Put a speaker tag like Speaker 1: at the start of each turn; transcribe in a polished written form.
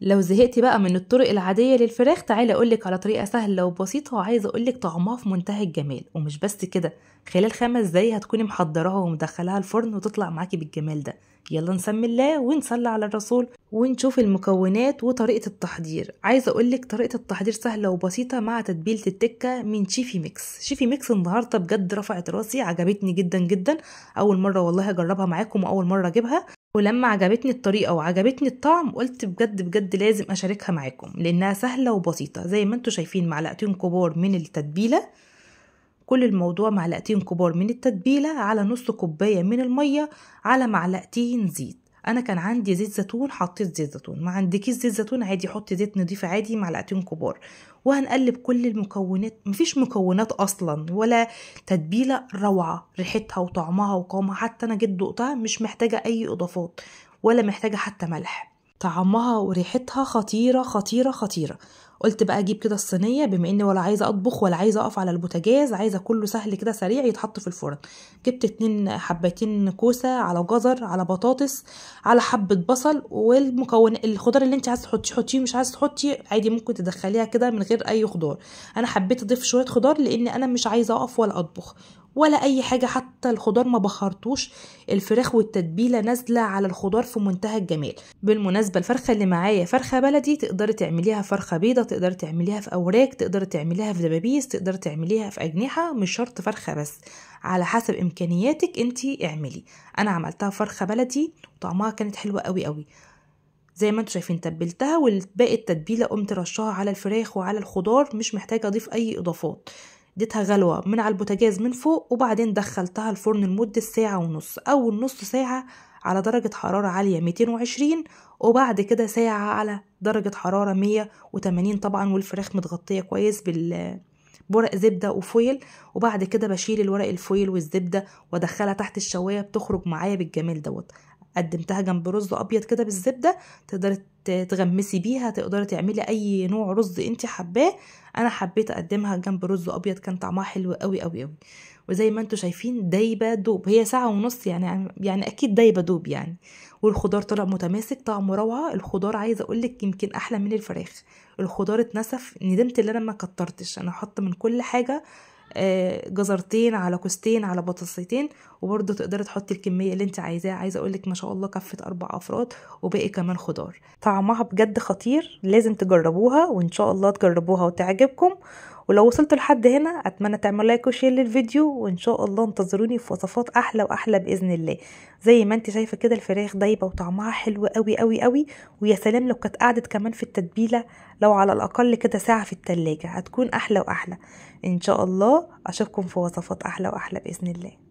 Speaker 1: لو زهقتي بقى من الطرق العادية للفراخ تعالي اقولك على طريقة سهلة وبسيطة، وعايزة اقولك طعمها في منتهى الجمال. ومش بس كده، خلال 5 دقايق هتكوني محضراها ومدخلاها الفرن وتطلع معاكي بالجمال ده. يلا نسمي الله ونصلي على الرسول ونشوف المكونات وطريقة التحضير. عايزة اقولك طريقة التحضير سهلة وبسيطة مع تتبيلة التكة من شيفي ميكس. شيفي ميكس النهاردة بجد رفعت راسي، عجبتني جدا جدا. اول مرة والله اجربها معاكم واول مرة اجيبها، ولما عجبتني الطريقة وعجبتني الطعم قلت بجد بجد لازم اشاركها معاكم لانها سهلة وبسيطة. زي ما انتوا شايفين معلقتين كبار من التتبيلة، كل الموضوع معلقتين كبار من التتبيلة على نص كوباية من المية على معلقتين زيت. انا كان عندي زيت زيتون حطيت زيت زيتون، ما عندكيش زيت زيتون عادي حطي زيت نضيف عادي معلقتين كبار. وهنقلب كل المكونات، مفيش مكونات اصلا ولا تتبيلة، روعة ريحتها وطعمها وقوامها. حتى انا جيت دقتها مش محتاجة اي اضافات ولا محتاجة حتى ملح، طعمها وريحتها خطيرة خطيرة خطيرة. قلت بقى اجيب كده الصينيه، بما اني ولا عايزه اطبخ ولا عايزه اقف على البوتاجاز، عايزه كله سهل كده سريع يتحط في الفرن. جبت 2 حبتين كوسه على جزر على بطاطس على حبه بصل، والمكون الخضار اللي انت عايزه تحطيه حطيه، مش عايزه تحطي عادي ممكن تدخليها كده من غير اي خضار. انا حبيت اضيف شويه خضار لان انا مش عايزه اقف ولا اطبخ ولا اي حاجه، حتى الخضار ما بخرطوش. الفراخ والتتبيله نازله على الخضار في منتهى الجمال. بالمناسبه الفرخه اللي معايا فرخه بلدي، تقدري تعمليها فرخه بيضه، تقدري تعمليها في اوراق، تقدري تعمليها في دبابيس، تقدري تعمليها في اجنحه، مش شرط فرخه بس، على حسب امكانياتك انتي اعملي. انا عملتها فرخه بلدي وطعمها كانت حلوه قوي قوي. زي ما انتوا شايفين تبلتها، والباقي التتبيله قمت رشاها على الفراخ وعلى الخضار، مش محتاجه اضيف اي اضافات. اديتها غلوه من على البوتاجاز من فوق، وبعدين دخلتها الفرن لمده ساعه ونص او نص ساعه على درجه حراره عاليه 220، وبعد كده ساعه على درجه حراره 180 طبعا، والفراخ متغطيه كويس بورق زبده وفويل. وبعد كده بشيل الورق الفويل والزبده وادخلها تحت الشوايه، بتخرج معايا بالجمال دوت. قدمتها جنب رز ابيض كده بالزبده، تقدري تغمسي بيها، تقدري تعملي اي نوع رز انت حباه. انا حبيت اقدمها جنب رز ابيض، كان طعمها حلو قوي قوي قوي. وزي ما انتوا شايفين دايبه دوب، هي ساعه ونص يعني اكيد دايبه دوب يعني. والخضار طلع متماسك، طعمه روعه. الخضار عايزه اقولك يمكن احلى من الفراخ. الخضار اتنسف، ندمت ان انا ما كترتش، انا حاطه من كل حاجه جزرتين على كوستين على بطاطستين. وبرضه تقدري تحطي الكميه اللي انت عايزاها. عايزه اقولك ما شاء الله كفت 4 افراد، وباقي كمان خضار. طعمها بجد خطير، لازم تجربوها وان شاء الله تجربوها وتعجبكم. ولو وصلتوا لحد هنا اتمنى تعملوا لايك وشير للفيديو، وان شاء الله انتظروني في وصفات احلى واحلى باذن الله. زي ما انت شايفه كده الفراخ دايبه وطعمها حلو قوي قوي قوي. ويا سلام لو كانت قعدت كمان في التتبيله، لو على الاقل كده ساعه في التلاجة، هتكون احلى واحلى. ان شاء الله اشوفكم في وصفات احلى واحلى باذن الله.